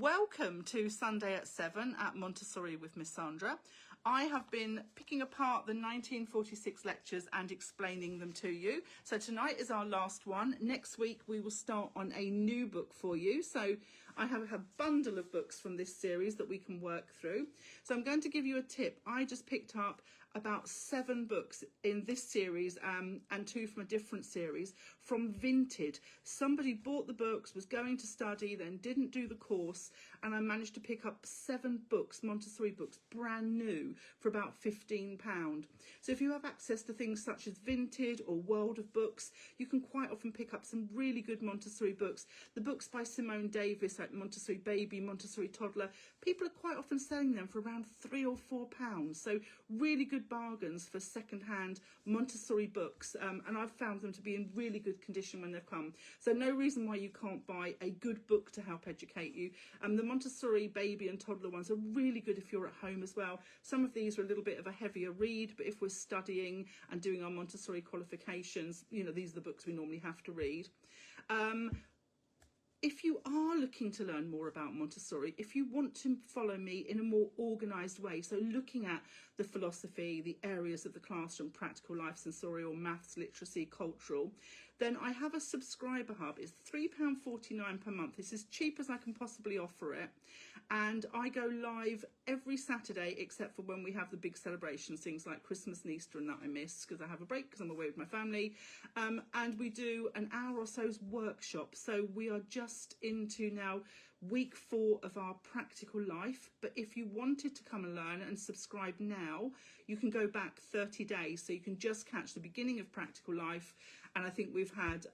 Welcome to Sunday at 7 at Montessori with Miss Sandra. I have been picking apart the 1946 lectures and explaining them to you. So tonight is our last one. Next week we will start on a new book for you. So I have a bundle of books from this series that we can work through. So I'm going to give you a tip. I just picked up about 7 books in this series and 2 from a different series from Vinted. Somebody bought the books, was going to study, then didn't do the course, and I managed to pick up 7 books, Montessori books, brand new for about £15. So if you have access to things such as Vinted or World of Books, you can quite often pick up some really good Montessori books. The books by Simone Davis, like Montessori Baby, Montessori Toddler, people are quite often selling them for around £3 or £4. So really good bargains for second-hand Montessori books, and I've found them to be in really good condition when they've come. So no reason why you can't buy a good book to help educate you. The Montessori Baby and Toddler ones are really good if you're at home as well. Some of these are a little bit of a heavier read, but if we're studying and doing our Montessori qualifications, you know, these are the books we normally have to read. If you are looking to learn more about Montessori, if you want to follow me in a more organised way, so looking at the philosophy, the areas of the classroom, practical life, sensorial, maths, literacy, cultural, then I have a subscriber hub. It's £3.49 per month. It's as cheap as I can possibly offer it. And I go live every Saturday, except for when we have the big celebrations, things like Christmas and Easter, and that I miss because I have a break because I'm away with my family. And we do an hour or so's workshop. So we are just into now week 4 of our practical life, but if you wanted to come and learn and subscribe now, you can go back 30 days, so you can just catch the beginning of practical life. And I think we've had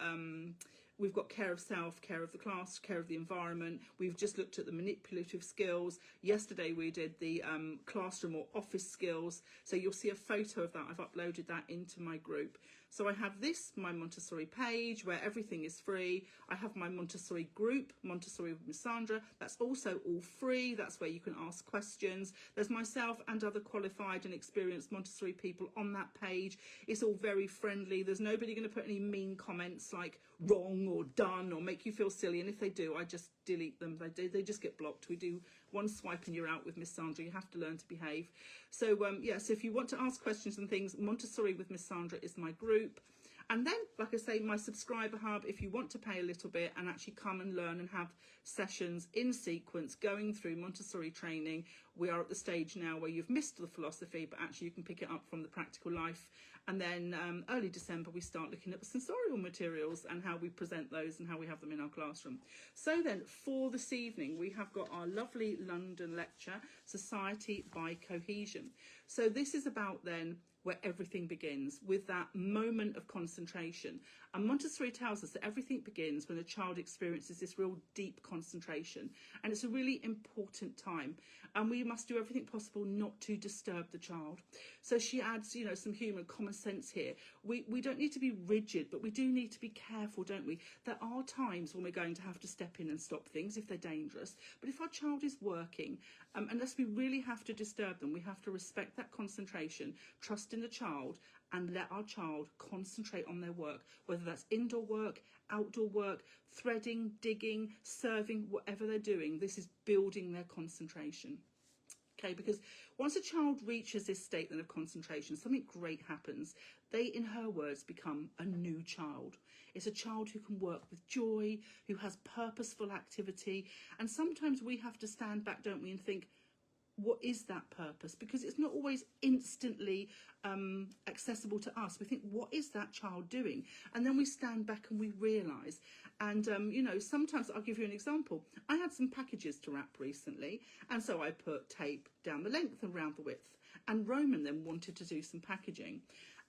we've got care of self, care of the class, care of the environment. We've just looked at the manipulative skills. Yesterday we did the classroom or office skills. So you'll see a photo of that. I've uploaded that into my group. So I have this, my Montessori page, where everything is free. I have my Montessori group, Montessori with Miss Sandra. That's also all free. That's where you can ask questions. There's myself and other qualified and experienced Montessori people on that page. It's all very friendly. There's nobody going to put any mean comments like wrong or done or make you feel silly, and if they do, I just delete them. They just get blocked. We do one swipe and you're out with Miss Sandra. You have to learn to behave. So yeah, so if you want to ask questions and things, Montessori with Miss Sandra is my group. And then, like I say, my subscriber hub, if you want to pay a little bit and actually come and learn and have sessions in sequence going through Montessori training. We are at the stage now where you've missed the philosophy, but actually you can pick it up from the practical life. And then early December, we start looking at the sensorial materials and how we present those and how we have them in our classroom. So then for this evening, we have got our lovely London lecture, Society by Cohesion. So this is about then where everything begins, with that moment of concentration. And Montessori tells us that everything begins when a child experiences this real deep concentration. And it's a really important time. And we must do everything possible not to disturb the child. So she adds, you know, some humour and common sense here. We don't need to be rigid, but we do need to be careful, don't we? There are times when we're going to have to step in and stop things if they're dangerous. But if our child is working, unless we really have to disturb them, we have to respect that concentration, trust in the child, and let our child concentrate on their work, whether that's indoor work, outdoor work, threading, digging, serving, whatever they're doing. This is building their concentration. Okay, because once a child reaches this state then of concentration, something great happens. They, in her words, become a new child. It's a child who can work with joy, who has purposeful activity. And sometimes we have to stand back, don't we, and think, what is that purpose? Because it's not always instantly accessible to us. We think, what is that child doing? And then we stand back and we realise. And, you know, sometimes I'll give you an example. I had some packages to wrap recently. And so I put tape down the length and round the width. And Roman then wanted to do some packaging.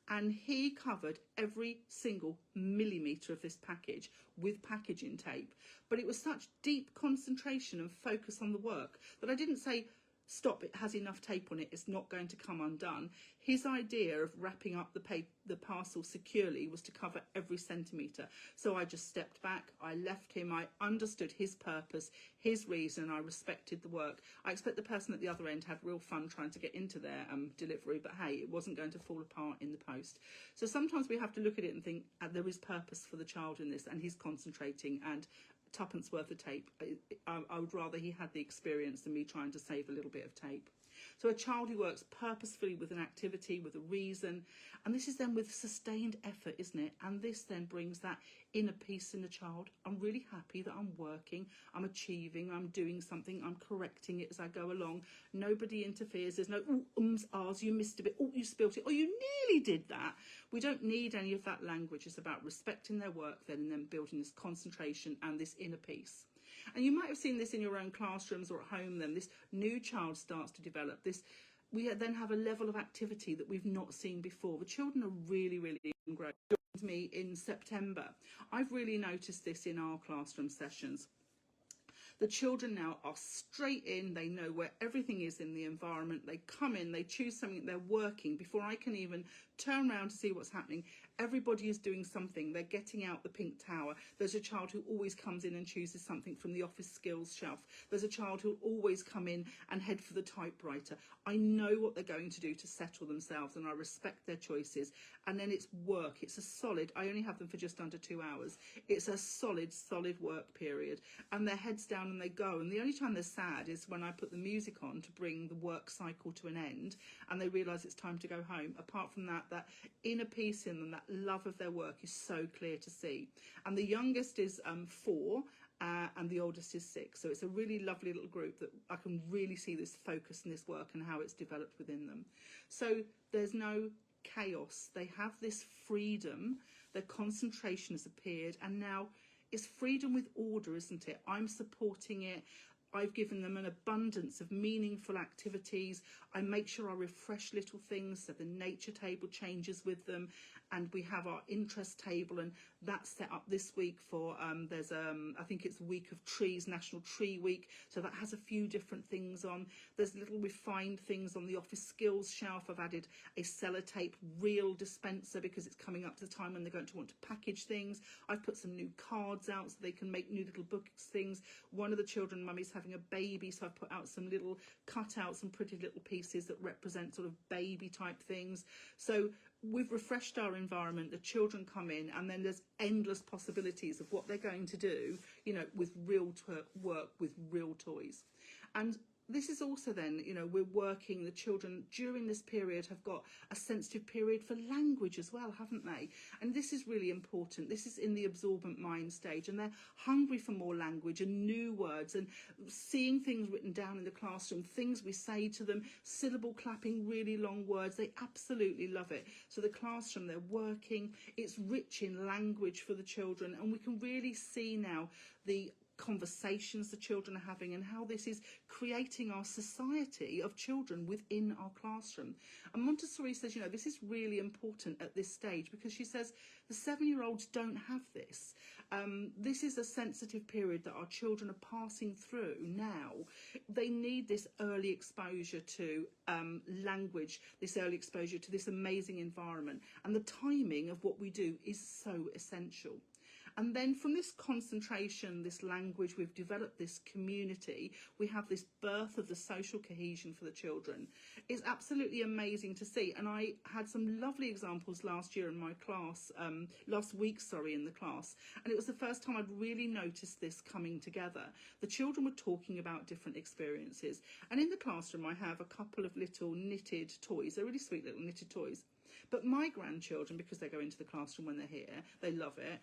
And he covered every single millimetre of this package with packaging tape. But it was such deep concentration and focus on the work that I didn't say, stop, it has enough tape on it, it's not going to come undone. His idea of wrapping up the parcel securely was to cover every centimetre. So I just stepped back, I left him, I understood his purpose, his reason, I respected the work. I expect the person at the other end had real fun trying to get into their delivery, but hey, it wasn't going to fall apart in the post. So sometimes we have to look at it and think, there is purpose for the child in this, and he's concentrating, and tuppence worth of tape. I would rather he had the experience than me trying to save a little bit of tape. So a child who works purposefully with an activity, with a reason, and this is then with sustained effort, isn't it? And this then brings that inner peace in the child. I'm really happy that I'm working, I'm achieving, I'm doing something, I'm correcting it as I go along. Nobody interferes. There's no ahs, you missed a bit, you spilt it, you nearly did that. We don't need any of that language. It's about respecting their work then, and then building this concentration and this inner peace. And you might have seen this in your own classrooms or at home then. This new child starts to develop this. We then have a level of activity that we've not seen before. The children are really, really great. Joined me in September. I've really noticed this in our classroom sessions. The children now are straight in. They know where everything is in the environment. They come in, they choose something, they're working. Before I can even turn around to see what's happening, everybody is doing something. They're getting out the pink tower. There's a child who always comes in and chooses something from the office skills shelf. There's a child who'll always come in and head for the typewriter. I know what they're going to do to settle themselves, and I respect their choices. And then it's work. It's a solid, I only have them for just under 2 hours. It's a solid work period. And their heads down and they go. And the only time they're sad is when I put the music on to bring the work cycle to an end and they realise it's time to go home. Apart from that, that inner peace in them, that love of their work is so clear to see. And the youngest is 4 and the oldest is 6. So it's a really lovely little group that I can really see this focus and this work and how it's developed within them. So there's no chaos. They have this freedom. Their concentration has appeared, and now it's freedom with order, isn't it? I'm supporting it. I've given them an abundance of meaningful activities. I make sure I refresh little things, so the nature table changes with them, and we have our interest table, and that's set up this week for there's I think it's Week of Trees, National Tree Week, so that has a few different things on. There's little refined things on the office skills shelf. I've added a sellotape reel dispenser because it's coming up to the time when they're going to want to package things. I've put some new cards out so they can make new little books things. One of the children, mummy's having a baby, so I've put out some little cutouts and pretty little pieces that represent sort of baby type things. So we've refreshed our environment. The children come in, and then there's endless possibilities of what they're going to do, you know, with real work with real toys. And this is also then, you know, we're working, the children during this period have got a sensitive period for language as well, haven't they? And this is really important. This is in the absorbent mind stage, and they're hungry for more language and new words and seeing things written down in the classroom, things we say to them, syllable clapping, really long words. They absolutely love it. So the classroom, they're working, it's rich in language for the children, and we can really see now the conversations the children are having and how this is creating our society of children within our classroom. And Montessori says, you know, this is really important at this stage, because she says the 7-year-olds don't have this. This is a sensitive period that our children are passing through now. They need this early exposure to language, this early exposure to this amazing environment, and the timing of what we do is so essential. And then from this concentration, this language, we've developed this community. We have this birth of the social cohesion for the children. It's absolutely amazing to see. And I had some lovely examples last year in my class, last week, in the class. And it was the first time I'd really noticed this coming together. The children were talking about different experiences. And in the classroom, I have a couple of little knitted toys. They're really sweet little knitted toys. But my grandchildren, because they go into the classroom when they're here, they love it.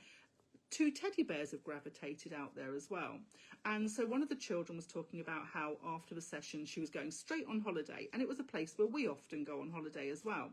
2 teddy bears have gravitated out there as well. And so one of the children was talking about how after the session she was going straight on holiday, and it was a place where we often go on holiday as well.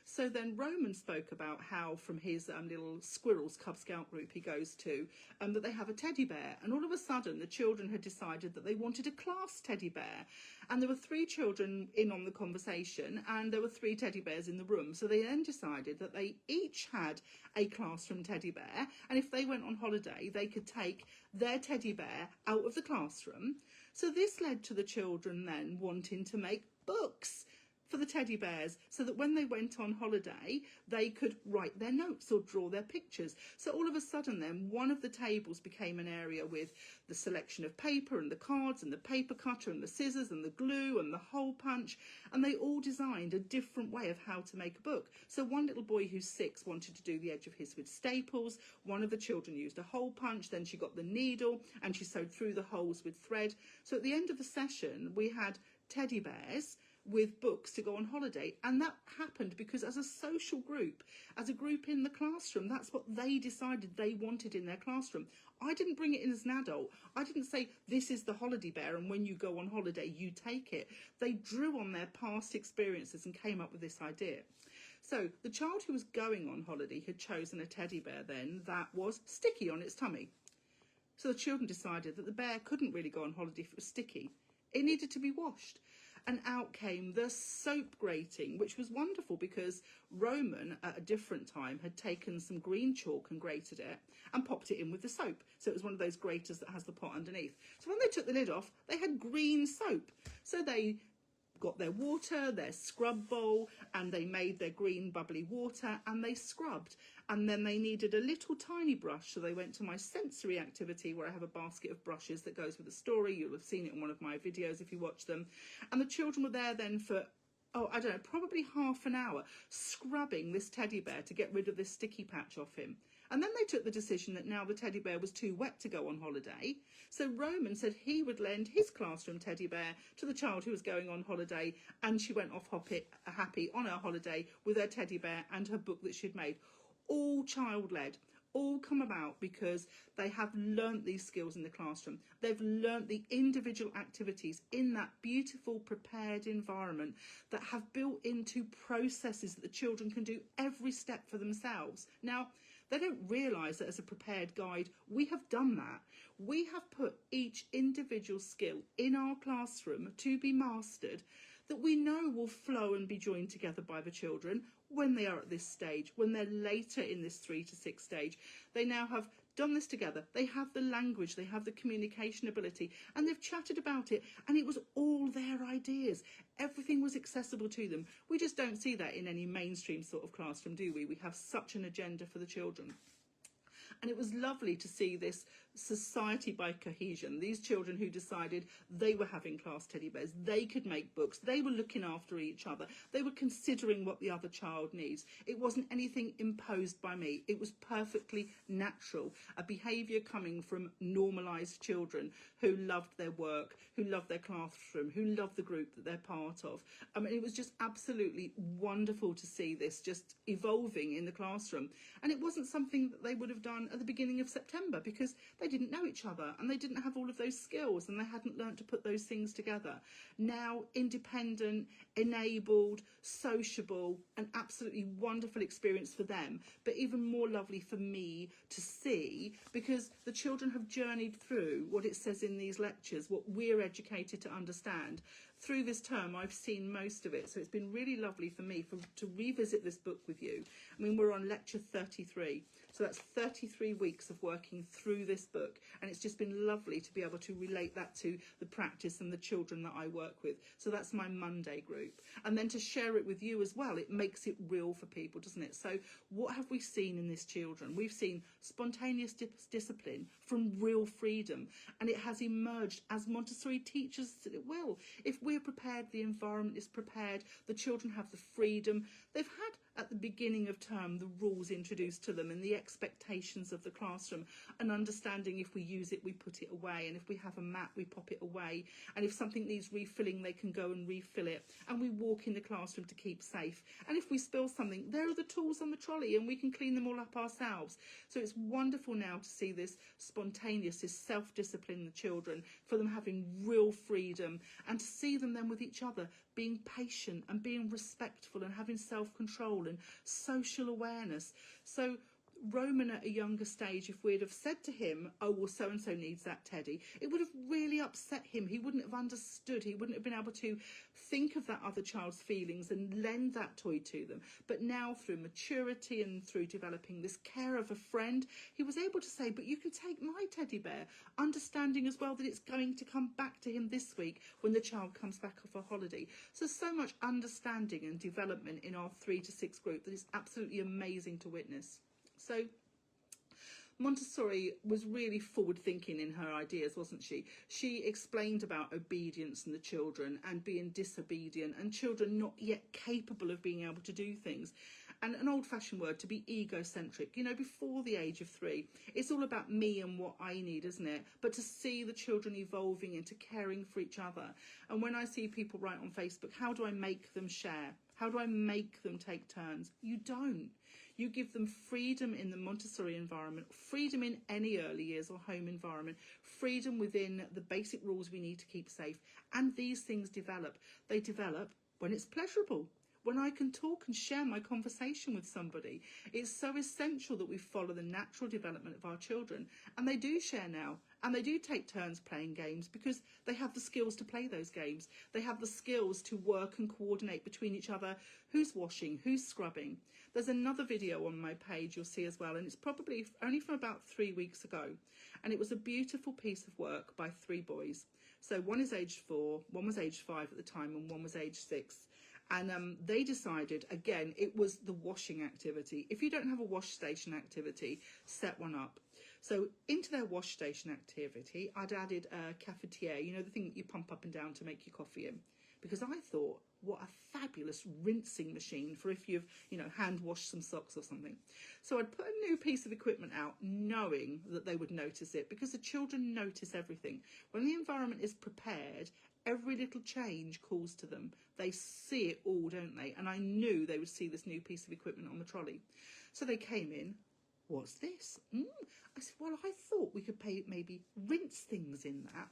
So then Roman spoke about how from his little squirrels Cub Scout group he goes to, that they have a teddy bear, and all of a sudden the children had decided that they wanted a class teddy bear, and there were 3 children in on the conversation, and there were 3 teddy bears in the room. So they then decided that they each had a classroom teddy bear, and if they went on holiday they could take their teddy bear out of the classroom. So this led to the children then wanting to make books for the teddy bears, so that when they went on holiday, they could write their notes or draw their pictures. So all of a sudden then, one of the tables became an area with the selection of paper and the cards and the paper cutter and the scissors and the glue and the hole punch, and they all designed a different way of how to make a book. So one little boy who's 6 wanted to do the edge of his with staples, one of the children used a hole punch, then she got the needle and she sewed through the holes with thread. So at the end of the session, we had teddy bears with books to go on holiday, and that happened because as a social group, as a group in the classroom, that's what they decided they wanted in their classroom. I didn't bring it in as an adult. I didn't say this is the holiday bear and when you go on holiday you take it. They drew on their past experiences and came up with this idea. So the child who was going on holiday had chosen a teddy bear then that was sticky on its tummy. So the children decided that the bear couldn't really go on holiday if it was sticky. It needed to be washed. And out came the soap grating, which was wonderful because Roman at a different time had taken some green chalk and grated it and popped it in with the soap. So it was one of those graters that has the pot underneath. So when they took the lid off, they had green soap. So they got their water, their scrub bowl, and they made their green bubbly water and they scrubbed. And then they needed a little tiny brush, so they went to my sensory activity where I have a basket of brushes that goes with the story. You'll have seen it in one of my videos if you watch them. And the children were there then for, oh, I don't know, probably half an hour scrubbing this teddy bear to get rid of this sticky patch off him. And then they took the decision that now the teddy bear was too wet to go on holiday. So Roman said he would lend his classroom teddy bear to the child who was going on holiday, and she went off happy on her holiday with her teddy bear and her book that she'd made. All child-led, all come about because they have learnt these skills in the classroom. They've learnt the individual activities in that beautiful prepared environment that have built into processes that the children can do every step for themselves. Now, they don't realise that as a prepared guide, we have done that. We have put each individual skill in our classroom to be mastered that we know will flow and be joined together by the children when they are at this stage, when they're later in this 3 to 6 stage. They now have done this together. They have the language, they have the communication ability, and they've chatted about it, and it was all their ideas. Everything was accessible to them. We just don't see that in any mainstream sort of classroom, do we? We have such an agenda for the children. And it was lovely to see this society by cohesion. These children who decided they were having class teddy bears, they could make books, they were looking after each other, they were considering what the other child needs. It wasn't anything imposed by me. It was perfectly natural, a behaviour coming from normalised children who loved their work, who loved their classroom, who loved the group that they're part of. I mean, it was just absolutely wonderful to see this just evolving in the classroom. And it wasn't something that they would have done at the beginning of September because they didn't know each other and they didn't have all of those skills and they hadn't learnt to put those things together. Now, independent, enabled, sociable, an absolutely wonderful experience for them, but even more lovely for me to see because the children have journeyed through what it says in these lectures, what we're educated to understand. Through this term, I've seen most of it, so it's been really lovely for me to revisit this book with you. I mean, we're on lecture 33, so that's 33 weeks of working through this book, and it's just been lovely to be able to relate that to the practice and the children that I work with. So that's my Monday group, and then to share it with you as well, it makes it real for people, doesn't it? So what have we seen in this children? We've seen spontaneous discipline from real freedom, and it has emerged as Montessori teaches that it will. If we're prepared, the environment is prepared, the children have the freedom. They've had at the beginning of term the rules introduced to them and the expectations of the classroom, and understanding if we use it we put it away, and if we have a mat we pop it away, and if something needs refilling they can go and refill it, and we walk in the classroom to keep safe, and if we spill something there are the tools on the trolley and we can clean them all up ourselves. So it's wonderful now to see this spontaneous, this self-discipline in the children, for them having real freedom, and to see them then with each other being patient and being respectful and having self-control and social awareness. So Roman at a younger stage, if we'd have said to him, oh, well, so-and-so needs that teddy, it would have really upset him. He wouldn't have understood. He wouldn't have been able to think of that other child's feelings and lend that toy to them. But now, through maturity and through developing this care of a friend, he was able to say, but you can take my teddy bear, understanding as well that it's going to come back to him this week when the child comes back off a holiday. So much understanding and development in our 3 to 6 group that is absolutely amazing to witness. So Montessori was really forward thinking in her ideas, wasn't she? She explained about obedience in the children and being disobedient and children not yet capable of being able to do things. And an old-fashioned word, to be egocentric, you know, before the age of 3. It's all about me and what I need, isn't it? But to see the children evolving into caring for each other. And when I see people write on Facebook, how do I make them share? How do I make them take turns? You don't. You give them freedom in the Montessori environment, freedom in any early years or home environment, freedom within the basic rules we need to keep safe. And these things develop. They develop when it's pleasurable, when I can talk and share my conversation with somebody. It's so essential that we follow the natural development of our children. And they do share now. And they do take turns playing games because they have the skills to play those games. They have the skills to work and coordinate between each other. Who's washing? Who's scrubbing? There's another video on my page you'll see as well. And it's probably only from about 3 weeks ago. And it was a beautiful piece of work by 3 boys. So one is aged 4, one was aged 5 at the time, and one was aged 6. And they decided, again, it was the washing activity. If you don't have a wash station activity, set one up. So into their wash station activity, I'd added a cafetiere, you know, the thing that you pump up and down to make your coffee in. Because I thought, what a fabulous rinsing machine for if you've, you know, hand washed some socks or something. So I'd put a new piece of equipment out knowing that they would notice it, because the children notice everything. When the environment is prepared, every little change calls to them. They see it all, don't they? And I knew they would see this new piece of equipment on the trolley. So they came in. What's this? I said, well, I thought we could maybe rinse things in that.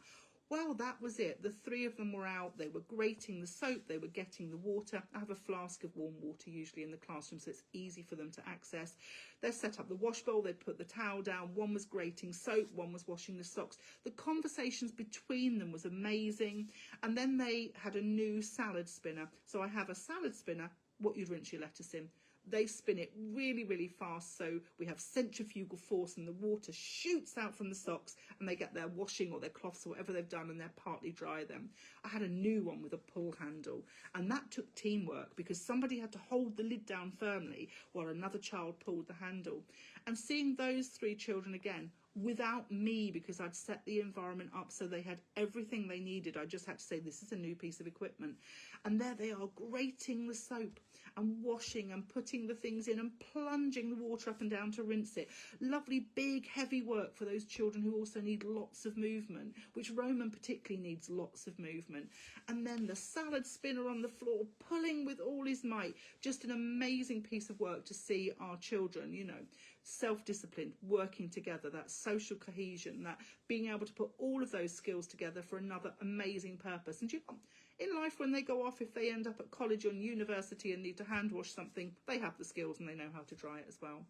Well, that was it. The 3 of them were out. They were grating the soap. They were getting the water. I have a flask of warm water usually in the classroom, so it's easy for them to access. They set up the wash bowl. They'd put the towel down. One was grating soap. One was washing the socks. The conversations between them was amazing. And then they had a new salad spinner. So I have a salad spinner, what you'd rinse your lettuce in. They spin it really, really fast, so we have centrifugal force and the water shoots out from the socks and they get their washing or their cloths or whatever they've done and they're partly dry then. I had a new one with a pull handle, and that took teamwork because somebody had to hold the lid down firmly while another child pulled the handle. And seeing those 3 children again, without me, because I'd set the environment up so they had everything they needed. I just had to say, this is a new piece of equipment. And there they are, grating the soap and washing and putting the things in and plunging the water up and down to rinse it. Lovely, big, heavy work for those children who also need lots of movement, which Roman particularly needs lots of movement. And then the salad spinner on the floor, pulling with all his might. Just an amazing piece of work to see our children, you know, self-disciplined, working together, that social cohesion, that being able to put all of those skills together for another amazing purpose. And you know, in life, when they go off, if they end up at college or university and need to hand wash something, they have the skills and they know how to dry it as well.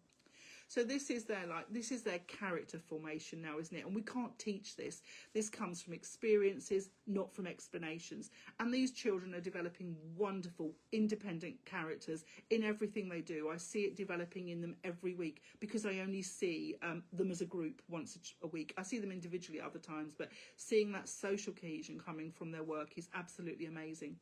So this is their character formation now, isn't it? And we can't teach this. This comes from experiences, not from explanations. And these children are developing wonderful, independent characters in everything they do. I see it developing in them every week because I only see them as a group once a week. I see them individually other times, but seeing that social cohesion coming from their work is absolutely amazing.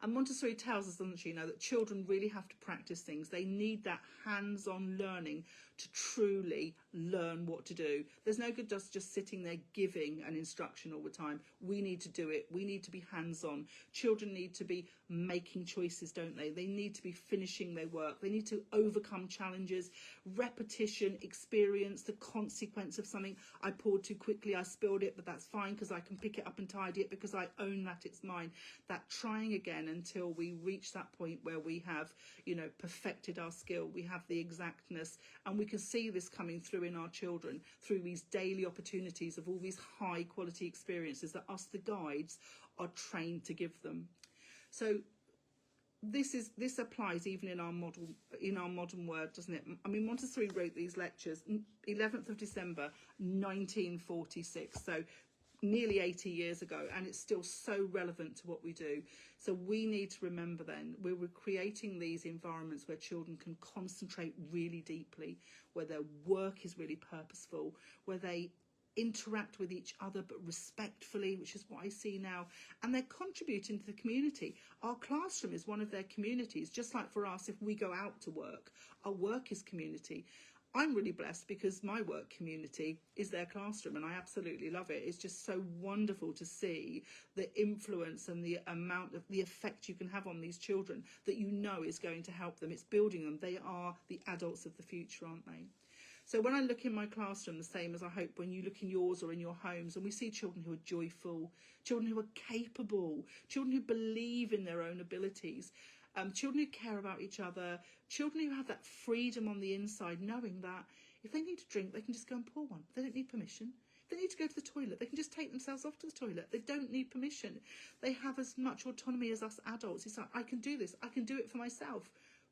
And Montessori tells us, doesn't she, that children really have to practice things. They need that hands-on learning to truly learn what to do. There's no good just sitting there giving an instruction all the time. We need to do it. We need to be hands-on. Children need to be making choices, don't they? They need to be finishing their work. They need to overcome challenges, repetition, experience, the consequence of something. I poured too quickly, I spilled it, but that's fine because I can pick it up and tidy it because I own that it's mine. That trying again until we reach that point where we have, perfected our skill. We have the exactness, and we can see this coming through in our children through these daily opportunities of all these high quality experiences that us, the guides, are trained to give them. So this applies even in our modern world, doesn't it? I mean, Montessori wrote these lectures 11th of December 1946, so nearly 80 years ago, and it's still so relevant to what we do. So we need to remember then we're creating these environments where children can concentrate really deeply, where their work is really purposeful, where they interact with each other but respectfully, which is what I see now, and they're contributing to the community. Our classroom is one of their communities, just like for us, if we go out to work, our work is community. I'm really blessed because my work community is their classroom, and I absolutely love it. It's just so wonderful to see the influence and the amount of the effect you can have on these children that you know is going to help them. It's building them. They are the adults of the future, aren't they? So when I look in my classroom, the same as I hope when you look in yours or in your homes, and we see children who are joyful, children who are capable, children who believe in their own abilities, children who care about each other, children who have that freedom on the inside, knowing that if they need a drink, they can just go and pour one. They don't need permission. If they need to go to the toilet, they can just take themselves off to the toilet. They don't need permission. They have as much autonomy as us adults. It's like, I can do this. I can do it for myself.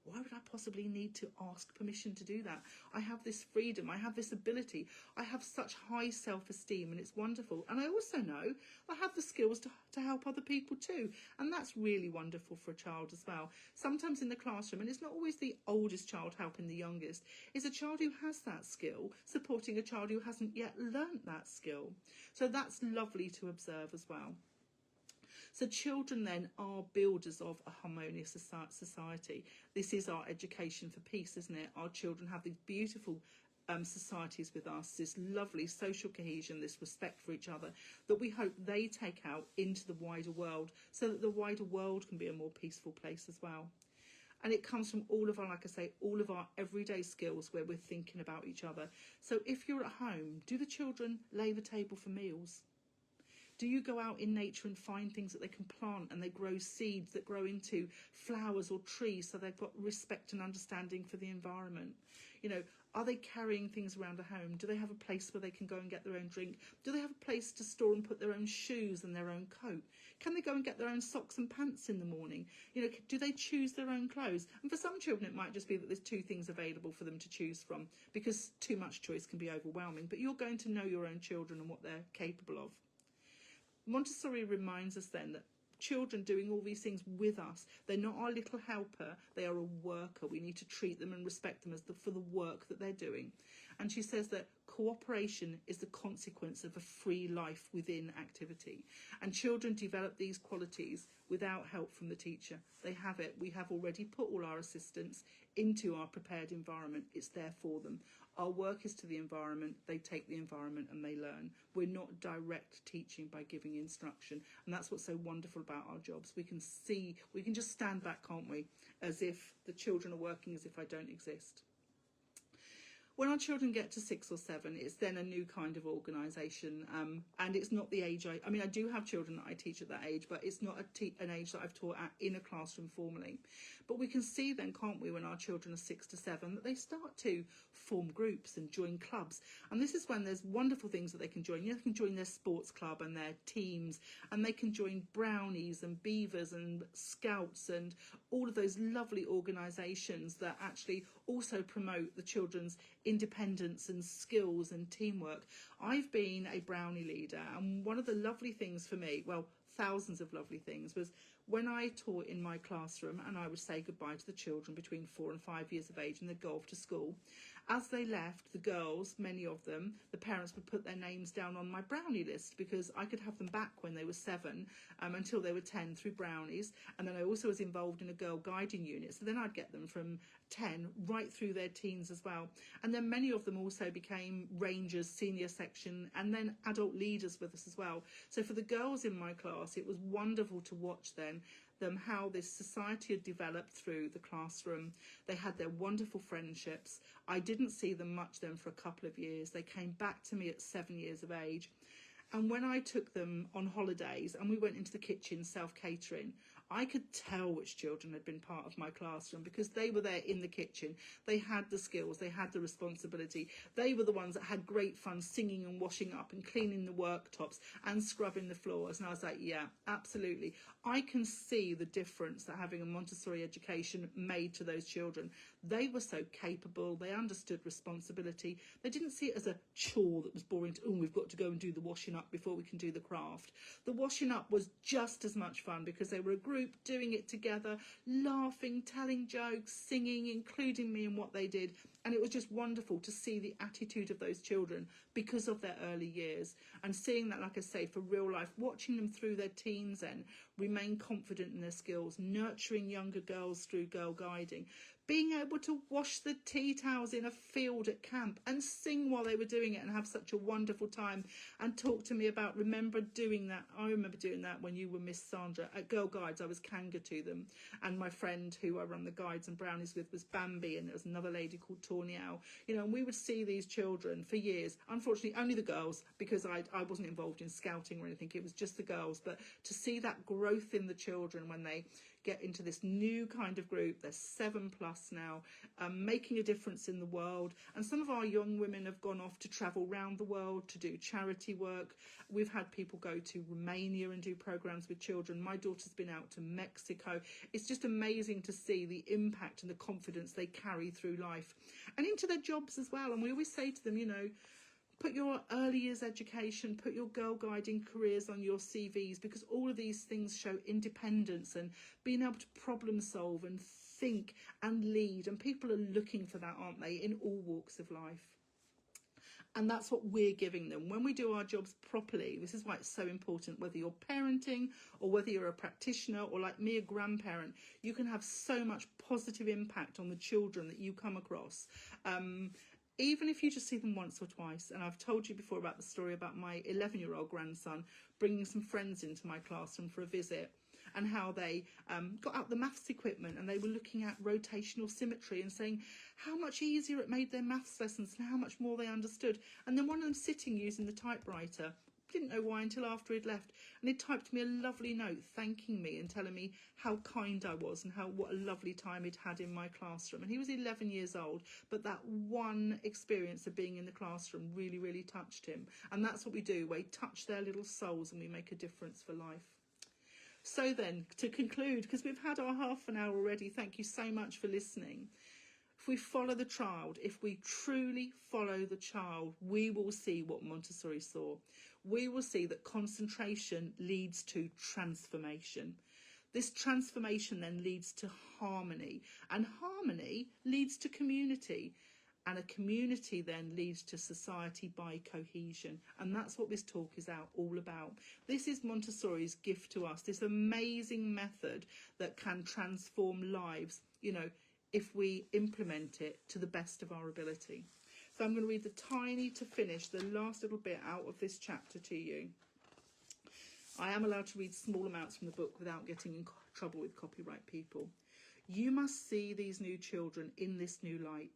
Why would I possibly need to ask permission to do that? I have this freedom. I have this ability. I have such high self-esteem, and it's wonderful. And I also know I have the skills to help other people too. And that's really wonderful for a child as well. Sometimes in the classroom, and it's not always the oldest child helping the youngest, is a child who has that skill supporting a child who hasn't yet learnt that skill. So that's lovely to observe as well. So children then are builders of a harmonious society. This is our education for peace, isn't it? Our children have these beautiful societies with us, this lovely social cohesion, this respect for each other that we hope they take out into the wider world so that the wider world can be a more peaceful place as well. And it comes from all of our, like I say, all of our everyday skills where we're thinking about each other. So if you're at home, do the children lay the table for meals? Do you go out in nature and find things that they can plant, and they grow seeds that grow into flowers or trees, so they've got respect and understanding for the environment? You know, are they carrying things around a home? Do they have a place where they can go and get their own drink? Do they have a place to store and put their own shoes and their own coat? Can they go and get their own socks and pants in the morning? You know, do they choose their own clothes? And for some children, it might just be that there's two things available for them to choose from, because too much choice can be overwhelming. But you're going to know your own children and what they're capable of. Montessori reminds us then that children doing all these things with us, they're not our little helper, they are a worker. We need to treat them and respect them for the work that they're doing. And she says that cooperation is the consequence of a free life within activity. And children develop these qualities without help from the teacher. They have it. We have already put all our assistance into our prepared environment. It's there for them. Our work is to the environment. They take the environment and they learn. We're not direct teaching by giving instruction. And that's what's so wonderful about our jobs. We can see, we can just stand back, can't we? As if the children are working as if I don't exist. When our children get to 6 or 7, it's then a new kind of organisation, and it's not the age I mean, I do have children that I teach at that age, but it's not an age that I've taught at in a classroom formally. But we can see then, can't we, when our children are 6 to 7, that they start to form groups and join clubs. And this is when there's wonderful things that they can join. You know, they can join their sports club and their teams, and they can join brownies and beavers and scouts and all of those lovely organisations that actually also promote the children's independence and skills and teamwork. I've been a brownie leader, and one of the lovely things for me, well, thousands of lovely things, was when I taught in my classroom and I would say goodbye to the children between 4 and 5 years of age, and they'd go off to school. As they left, the girls, many of them, the parents would put their names down on my brownie list, because I could have them back when they were 7 until they were 10 through brownies. And then I also was involved in a girl guiding unit, so then I'd get them from 10 right through their teens as well. And then many of them also became rangers, senior section, and then adult leaders with us as well. So for the girls in my class, it was wonderful to watch them how this society had developed through the classroom. They had their wonderful friendships. I didn't see them much then for a couple of years. They came back to me at 7 years of age. And when I took them on holidays and we went into the kitchen self-catering, I could tell which children had been part of my classroom because they were there in the kitchen. They had the skills, they had the responsibility. They were the ones that had great fun singing and washing up and cleaning the worktops and scrubbing the floors. And I was like, yeah, absolutely. I can see the difference that having a Montessori education made to those children. They were so capable, they understood responsibility. They didn't see it as a chore that was boring to, oh, we've got to go and do the washing up before we can do the craft. The washing up was just as much fun because they were a group doing it together, laughing, telling jokes, singing, including me in what they did. And it was just wonderful to see the attitude of those children because of their early years, and seeing that, like I say, for real life, watching them through their teens and remain confident in their skills, nurturing younger girls through girl guiding, being able to wash the tea towels in a field at camp and sing while they were doing it and have such a wonderful time, and talk to me about, remember doing that. I remember doing that when you were Miss Sandra at Girl Guides. I was Kanga to them, and my friend who I run the guides and brownies with was Bambi, and there was another lady called Torniao, you know, and we would see these children for years. Unfortunately only the girls, because I wasn't involved in scouting or anything, it was just the girls. But to see that growth in the children when they get into this new kind of group, they're 7+ now, making a difference in the world. And some of our young women have gone off to travel around the world to do charity work. We've had people go to Romania and do programs with children. My daughter's been out to Mexico. It's just amazing to see the impact and the confidence they carry through life and into their jobs as well. And we always say to them, you know, put your early years education, put your girl guiding careers on your CVs, because all of these things show independence and being able to problem solve and think and lead. And people are looking for that, aren't they, in all walks of life. And that's what we're giving them. When we do our jobs properly, this is why it's so important, whether you're parenting or whether you're a practitioner or like me, a grandparent, you can have so much positive impact on the children that you come across. Even if you just see them once or twice. And I've told you before about the story about my 11-year-old grandson bringing some friends into my classroom for a visit, and how they got out the maths equipment and they were looking at rotational symmetry and saying how much easier it made their maths lessons and how much more they understood. And then one of them sitting using the typewriter, didn't know why until after he'd left, and he typed me a lovely note thanking me and telling me how kind I was and what a lovely time he'd had in my classroom. And he was 11 years old, but that one experience of being in the classroom really, really touched him. And that's what we do, we touch their little souls and we make a difference for life. So then, to conclude, because we've had our half an hour already, thank you so much for listening. If we follow the child, if we truly follow the child, we will see what Montessori saw. We will see that concentration leads to transformation. This transformation then leads to harmony, and harmony leads to community. And a community then leads to society by cohesion. And that's what this talk is all about. This is Montessori's gift to us, this amazing method that can transform lives, you know, if we implement it to the best of our ability. So I'm going to read the last little bit out of this chapter to you. I am allowed to read small amounts from the book without getting in trouble with copyright people. You must see these new children in this new light.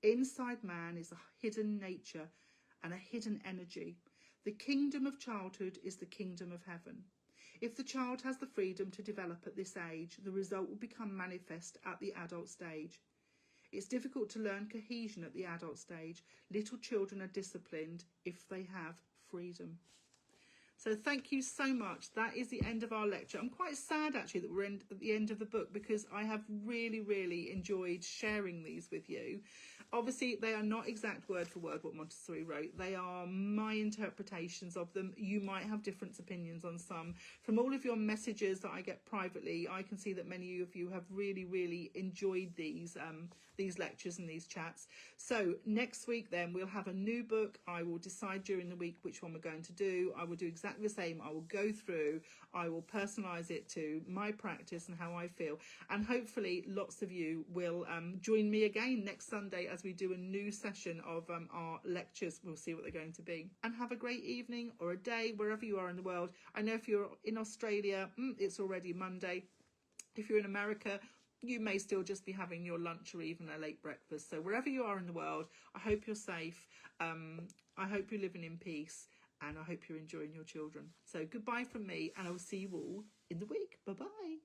Inside man is a hidden nature and a hidden energy. The kingdom of childhood is the kingdom of heaven. If the child has the freedom to develop at this age, the result will become manifest at the adult stage. It's difficult to learn cohesion at the adult stage. Little children are disciplined if they have freedom. So thank you so much. That is the end of our lecture. I'm quite sad actually that we're at the end of the book, because I have really, really enjoyed sharing these with you. Obviously, they are not exact word for word what Montessori wrote. They are my interpretations of them. You might have different opinions on some. From all of your messages that I get privately, I can see that many of you have really, really enjoyed these lectures and these chats. So next week then we'll have a new book. I will decide during the week which one we're going to do. I will do exactly the same. I will go through, I will personalise it to my practice and how I feel. And hopefully lots of you will join me again next Sunday as we do a new session of our lectures. We'll see what they're going to be. And have a great evening or a day wherever you are in the world. I know if you're in Australia, it's already Monday. If you're in America, you may still just be having your lunch or even a late breakfast. So wherever you are in the world, I hope you're safe. I hope you're living in peace. and I hope you're enjoying your children. So goodbye from me, and I will see you all in the week. Bye bye.